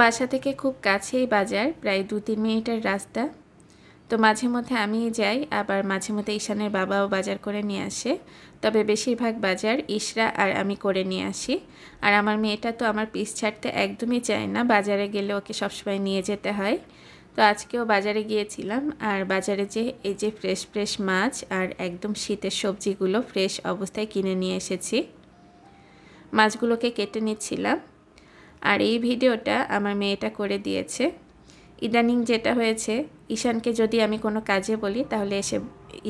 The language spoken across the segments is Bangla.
বাসা থেকে খুব কাছেই বাজার, প্রায় 2-3 মিনিটের রাস্তা। তো মাঝে মধ্যে আমিই যাই, আবার মাঝে মধ্যে ঈশানের বাবাও বাজার করে নিয়ে আসে। তবে বেশিরভাগ বাজার ইশরা আর আমি করে নিয়ে আসি। আর আমার মেয়েটা তো আমার পিছ ছাড়তে একদমই চায় না, বাজারে গেলে ওকে সবসময় নিয়ে যেতে হয়। তো আজকেও বাজারে গিয়েছিলাম, আর বাজারে এই যে ফ্রেশ ফ্রেশ মাছ আর একদম শীতের সবজিগুলো ফ্রেশ অবস্থায় কিনে নিয়ে এসেছি। মাছগুলোকে কেটে নিচ্ছিলাম, আর এই ভিডিওটা আমার মেয়েটা করে দিয়েছে। ইদানিং যেটা হয়েছে, ঈশানকে যদি আমি কোনো কাজে বলি তাহলে এসে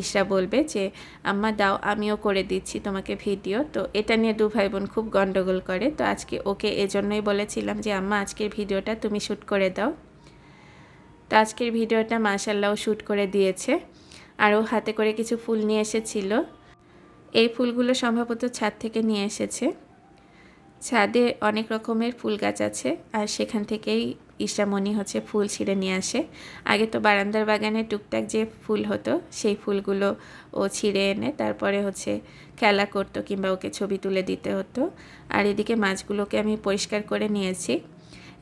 ইশরা বলবে যে আম্মা দাও, আমিও করে দিচ্ছি তোমাকে ভিডিও। তো এটা নিয়ে দু ভাই বোন খুব গন্ডগোল করে। তো আজকে ওকে এজন্যই বলেছিলাম যে আম্মা আজকের ভিডিওটা তুমি শ্যুট করে দাও। তো আজকের ভিডিওটা মাশাআল্লাহ ও শ্যুট করে দিয়েছে। আর ও হাতে করে কিছু ফুল নিয়ে এসেছিল। এই ফুলগুলো সম্ভবত ছাদ থেকে নিয়ে এসেছে। ছাদে অনেক রকমের ফুল গাছ আছে, আর সেখান থেকেই ইশরামণি হচ্ছে ফুল ছিঁড়ে নিয়ে আসে। আগে তো বারান্দার বাগানে টুকটাক যে ফুল হতো সেই ফুলগুলো ও ছিঁড়ে এনে তারপরে হচ্ছে খেলা করতো, কিংবা ওকে ছবি তুলে দিতে হতো। আর এদিকে মাছগুলোকে আমি পরিষ্কার করে নিয়েছি।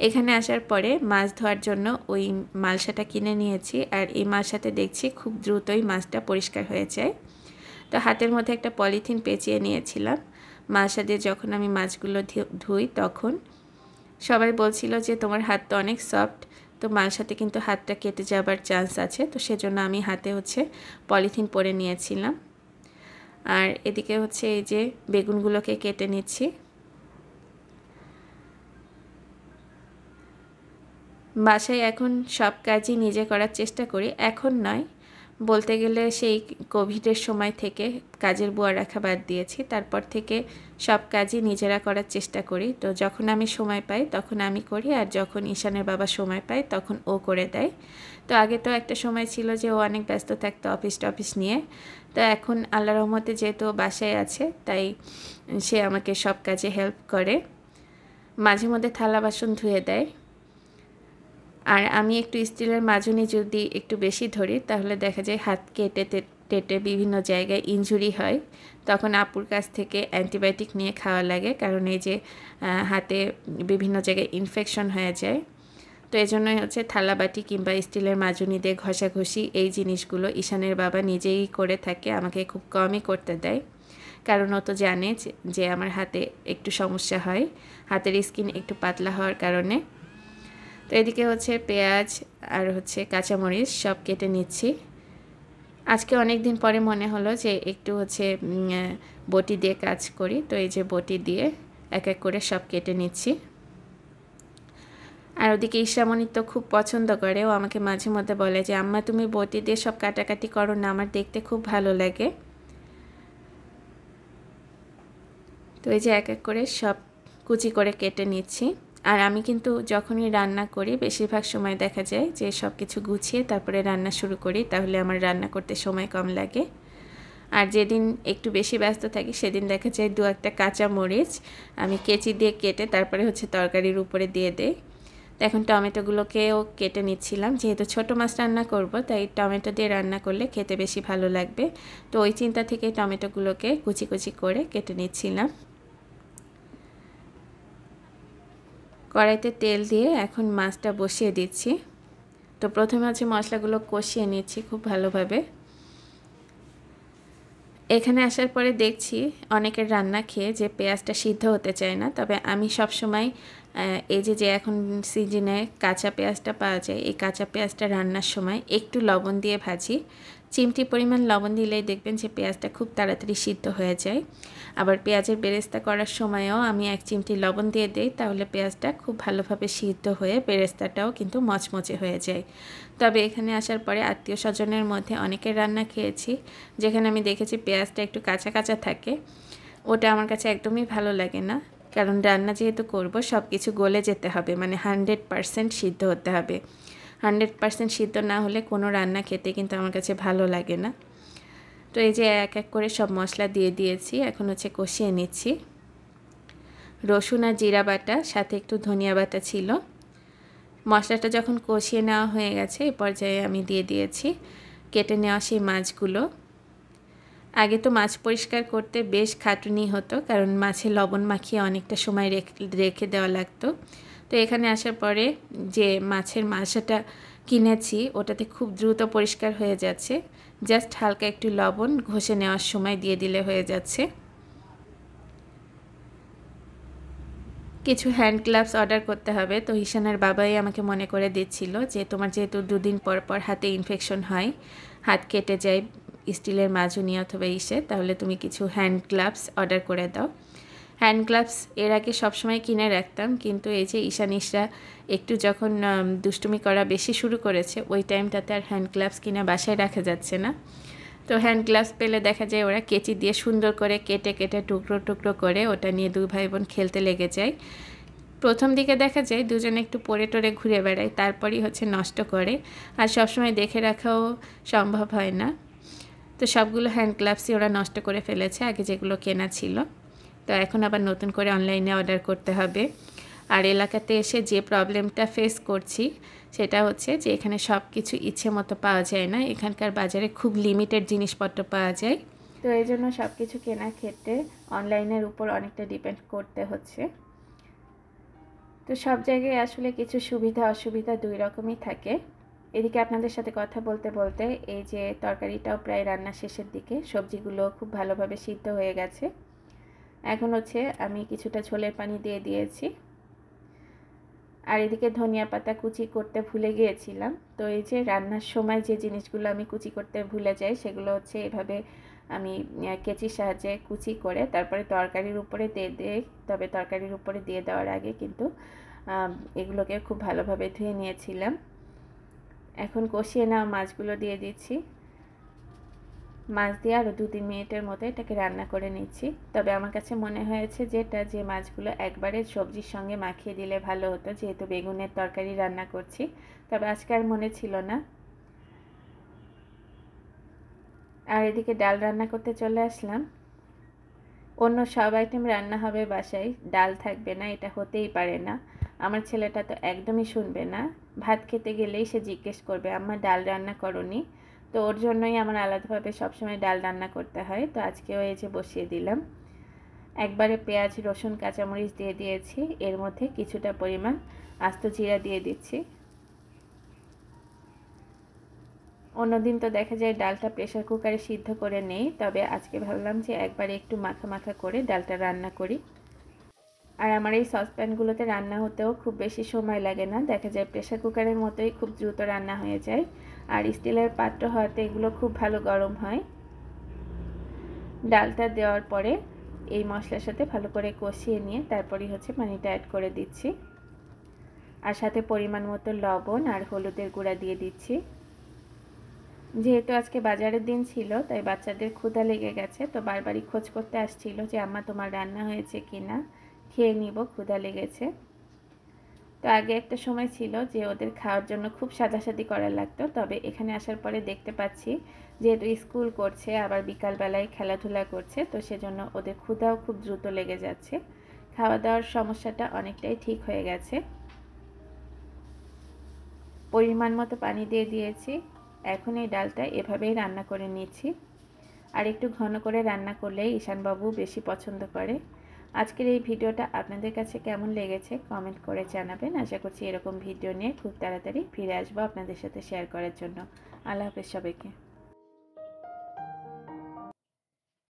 এখানে আসার পরে মাছ ধোয়ার জন্য ওই মালসাটা কিনে নিয়েছি, আর এই মালসাতে দেখছি খুব দ্রুতই মাছটা পরিষ্কার হয়ে যায়। তো হাতের মধ্যে একটা পলিথিন পেঁচিয়ে নিয়েছিলাম। মালসা দিয়ে যখন আমি মাছগুলো ধুই তখন সবাই বলছিল যে তোমার হাত তো অনেক সফট, তো মালসাতে কিন্তু হাতটা কেটে যাবার চান্স আছে। তো সেজন্য আমি হাতে হচ্ছে পলিথিন পরে নিয়েছিলাম। আর এদিকে হচ্ছে এই যে বেগুনগুলোকে কেটে নিচ্ছি। বাসায় এখন সব কাজই নিজে করার চেষ্টা করি। এখন নয়, বলতে গেলে সেই কোভিডের সময় থেকে কাজের বুয়া রাখা বাদ দিয়েছি। তারপর থেকে সব কাজই নিজেরা করার চেষ্টা করি। তো যখন আমি সময় পাই তখন আমি করি, আর যখন ঈশানের বাবা সময় পায় তখন ও করে দেয়। তো আগে তো একটা সময় ছিল যে ও অনেক ব্যস্ত থাকতো অফিস নিয়ে। তো এখন আল্লাহর রহমতে যেহেতু বাসায় আছে, তাই সে আমাকে সব কাজে হেল্প করে। মাঝে মধ্যে থালা বাসন ধুয়ে দেয়। আর আমি একটু স্টিলের মাজনি যদি একটু বেশি ধরি তাহলে দেখা যায় হাত কেটে টেটে বিভিন্ন জায়গায় ইনজুরি হয়। তখন আপুর কাছ থেকে অ্যান্টিবায়োটিক নিয়ে খাওয়া লাগে, কারণ এই যে হাতে বিভিন্ন জায়গায় ইনফেকশন হয়ে যায়। তো এই জন্যই হচ্ছে থালাবাটি কিংবা স্টিলের মাজনি দিয়ে ঘষাঘষি এই জিনিসগুলো ঈশানের বাবা নিজেই করে থাকে, আমাকে খুব কমই করতে দেয়। কারণ ও তো জানে যে আমার হাতে একটু সমস্যা হয়, হাতের স্কিন একটু পাতলা হওয়ার কারণে। তো এদিকে হচ্ছে পেঁয়াজ আর হচ্ছে কাঁচামরিচ সব কেটে নিচ্ছি। আজকে অনেক দিন পরে মনে হলো যে একটু হচ্ছে বটি দিয়ে কাজ করি। তো এই যে বটি দিয়ে এক এক করে সব কেটে নিচ্ছি। আর ওদিকে ঈশরামণি তো খুব পছন্দ করে, ও আমাকে মাঝে মধ্যে বলে যে আম্মা তুমি বটি দিয়ে সব কাটাকাটি করো না, আমার দেখতে খুব ভালো লাগে। তো এই যে এক এক করে সব কুচি করে কেটে নিচ্ছি। আর আমি কিন্তু যখনই রান্না করি বেশিরভাগ সময় দেখা যায় যে সব কিছু গুছিয়ে তারপরে রান্না শুরু করি, তাহলে আমার রান্না করতে সময় কম লাগে। আর যেদিন একটু বেশি ব্যস্ত থাকি সেদিন দেখা যায় দু একটা কাঁচা মরিচ আমি কেচি দিয়ে কেটে তারপরে হচ্ছে তরকারির উপরে দিয়ে দেই। তো এখন টমেটোগুলোকেও কেটে নিচ্ছিলাম, যেহেতু ছোটো মাছ রান্না করব তাই টমেটো দিয়ে রান্না করলে খেতে বেশি ভালো লাগবে। তো ওই চিন্তা থেকে টমেটোগুলোকে কুচি কুচি করে কেটে নিচ্ছিলাম। কড়াইতে তেল দিয়ে এখন মাছটা বসিয়ে দিচ্ছি। তো প্রথমে হচ্ছে মশলাগুলো কষিয়ে নিচ্ছি খুব ভালোভাবে। এখানে আসার পরে দেখছি অনেকের রান্না খেয়ে যে পেঁয়াজটা সিদ্ধ হতে চায় না, তবে আমি সব সময় এই যে এখন সিজনে কাঁচা পেঁয়াজটা পাওয়া যায়, এই কাঁচা পেঁয়াজটা রান্নার সময় একটু লবণ দিয়ে ভাজি। চিমটি পরিমাণ লবণ দিলেই দেখবেন যে পেঁয়াজটা খুব তাড়াতাড়ি সিদ্ধ হয়ে যায়। আবার পেঁয়াজের বেরেস্তা করার সময়ও আমি 1 চিমটি লবণ দিয়ে দিই, তাহলে পেঁয়াজটা খুব ভালোভাবে সিদ্ধ হয়ে বেরেস্তাটাও কিন্তু মচমচে হয়ে যায়। তবে এখানে আসার পরে আত্মীয় স্বজনের মধ্যে অনেকের রান্না খেয়েছি যেখানে আমি দেখেছি পেঁয়াজটা একটু কাঁচা কাঁচা থাকে। ওটা আমার কাছে একদমই ভালো লাগে না, কারণ রান্না যেহেতু করব সব কিছু গলে যেতে হবে, মানে 100% সিদ্ধ হতে হবে। 100% সিদ্ধ না হলে কোনো রান্না খেতে কিন্তু আমার কাছে ভালো লাগে না। তো এই যে এক এক করে সব মশলা দিয়ে দিয়েছি, এখন হচ্ছে কষিয়ে নিচ্ছি। রসুন আর জিরা বাটা সাথে একটু ধনিয়া বাটা ছিল। মশলাটা যখন কষিয়ে নেওয়া হয়ে গেছে এই পর্যায়ে আমি দিয়ে দিয়েছি কেটে নেওয়া সেই মাছগুলো। আগে তো মাছ পরিষ্কার করতে বেশ খাটুনি হতো, কারণ মাছে লবণ মাখিয়ে অনেকটা সময় রেখে দেওয়া লাগতো। তো এখানে আসার পরে যে মাছের মাসাটা কিনেছি ওটাতে খুব দ্রুত পরিষ্কার হয়ে যাচ্ছে, জাস্ট হালকা একটু লবণ ঘষে নেওয়ার সময় দিয়ে দিলে হয়ে যাচ্ছে। কিছু হ্যান্ড গ্লাভস অর্ডার করতে হবে, তো ঈশানের বাবাই আমাকে মনে করে দিচ্ছিল যে তোমার যেহেতু 2 দিন পর পর হাতে ইনফেকশন হয়, হাত কেটে যায় স্টিলের মাজুনি অথবা ইসে, তাহলে তুমি কিছু হ্যান্ড গ্লাভস অর্ডার করে দাও। হ্যান্ড গ্লাভস এর আগে সবসময় কিনে রাখতাম, কিন্তু এই যে ঈশানিশরা একটু যখন দুষ্টুমি করা বেশি শুরু করেছে ওই টাইমটাতে আর হ্যান্ড গ্লাভস কিনে বাসায় রাখা যাচ্ছে না। তো হ্যান্ড গ্লাভস পেলে দেখা যায় ওরা কেচি দিয়ে সুন্দর করে কেটে কেটে টুকরো টুকরো করে ওটা নিয়ে 2 ভাই বোন খেলতে লেগে যায়। প্রথম দিকে দেখা যায় দুজনে একটু পড়ে টরে ঘুরে বেড়ায়, তারপরই হচ্ছে নষ্ট করে, আর সবসময় দেখে রাখাও সম্ভব হয় না। তো সবগুলো হ্যান্ড গ্লাভসই ওরা নষ্ট করে ফেলেছে আগে যেগুলো কেনা ছিল। তো এখন আবার নতুন করে অনলাইনে অর্ডার করতে হবে। আর এলাকাতে এসে যে প্রবলেমটা ফেস করছি সেটা হচ্ছে যে এখানে সব কিছু ইচ্ছে মতো পাওয়া যায় না, এখানকার বাজারে খুব লিমিটেড জিনিসপত্র পাওয়া যায়। তো এই জন্য সব কিছু কেনার ক্ষেত্রে অনলাইনের উপর অনেকটা ডিপেন্ড করতে হচ্ছে। তো সব জায়গায় আসলে কিছু সুবিধা অসুবিধা 2 রকমই থাকে। এদিকে আপনাদের সাথে কথা বলতে বলতে এই যে তরকারিটাও প্রায় রান্না শেষের দিকে, সবজিগুলো খুব ভালোভাবে সিদ্ধ হয়ে গেছে। এখন হচ্ছে আমি কিছুটা ঝোলের পানি দিয়ে দিয়েছি। আর এদিকে ধনিয়া পাতা কুচি করতে ভুলে গিয়েছিলাম। তো এই যে রান্নার সময় যে জিনিসগুলো আমি কুচি করতে ভুলে যাই সেগুলো হচ্ছে এভাবে আমি কেচির সাহায্যে কুচি করে তারপরে তরকারির উপরে দিয়ে দিই। তবে তরকারির উপরে দিয়ে দেওয়ার আগে কিন্তু এগুলোকে খুব ভালোভাবে ধুয়ে নিয়েছিলাম। এখন কষিয়ে নেওয়া মাছগুলো দিয়ে দিচ্ছি। মাছ দিয়ে আরও 2-3 মিনিটের মতো এটাকে রান্না করে নিচ্ছি। তবে আমার কাছে মনে হয়েছে যে মাছগুলো একবারে সবজির সঙ্গে মাখিয়ে দিলে ভালো হতো, যেহেতু বেগুনের তরকারি রান্না করছি। তবে আজকে আর মনে ছিল না। আর এদিকে ডাল রান্না করতে চলে আসলাম। অন্য সব আইটেম রান্না হবে বাসায়, ডাল থাকবে না এটা হতেই পারে না। আমার ছেলেটা তো একদমই শুনবে না, ভাত খেতে গেলেই সে জিজ্ঞেস করবে আম্মা ডাল রান্না করনি। তো ওর জন্যই আমার আলাদাভাবে সবসময় ডাল রান্না করতে হয়। তো আজকেও এই যে বসিয়ে দিলাম। একবারে পেঁয়াজ রসুন কাঁচামরিচ দিয়ে দিয়েছি, এর মধ্যে কিছুটা পরিমাণ আস্ত জিরা দিয়ে দিচ্ছি। অন্যদিন তো দেখা যায় ডালটা প্রেসার কুকারে সিদ্ধ করে নেই, তবে আজকে ভাবলাম যে একবারে একটু মাখা মাখা করে ডালটা রান্না করি। আর আমার এই সসপ্যানগুলোতে রান্না হতেও খুব বেশি সময় লাগে না, দেখা যায় প্রেসার কুকারের মতোই খুব দ্রুত রান্না হয়ে যায়। আর স্টিলের পাত্র হওয়াতে এগুলো খুব ভালো গরম হয়। ডালটা দেওয়ার পরে এই মশলার সাথে ভালো করে কষিয়ে নিয়ে তারপরেই হচ্ছে পানিটা অ্যাড করে দিচ্ছি। আর সাথে পরিমাণ মতো লবণ আর হলুদের গুঁড়া দিয়ে দিচ্ছি। যেহেতু আজকে বাজারের দিন ছিল তাই বাচ্চাদের ক্ষুধা লেগে গেছে, তো বারবারই খোঁজ করতে আসছিল যে আম্মা তোমার রান্না হয়েছে কিনা, খেয়ে নিব, ক্ষুধা লেগেছে। তো আগে একটা সময় ছিল যে ওদের খাওয়ার জন্য খুব সাদাসাদি করা লাগতো, তবে এখানে আসার পরে দেখতে পাচ্ছি যেহেতু স্কুল করছে আবার বিকালবেলায় খেলাধুলা করছে, তো সেজন্য ওদের ক্ষুধাও খুব দ্রুত লেগে যাচ্ছে। খাওয়া দাওয়ার সমস্যাটা অনেকটাই ঠিক হয়ে গেছে। পরিমাণ মতো পানি দিয়ে দিয়েছি। এখন এই ডালটা এভাবেই রান্না করে নিচ্ছি। আর একটু ঘন করে রান্না করলেই ঈশানবাবু বেশি পছন্দ করে। আজকের এই ভিডিওটা আপনাদের কাছে কেমন লেগেছে কমেন্ট করে জানাবেন। আশা করছি এরকম ভিডিও নিয়ে খুব তাড়াতাড়ি ফিরে আসবো আপনাদের সাথে শেয়ার করার জন্য। আল্লাহ হাফেজ সবাইকে।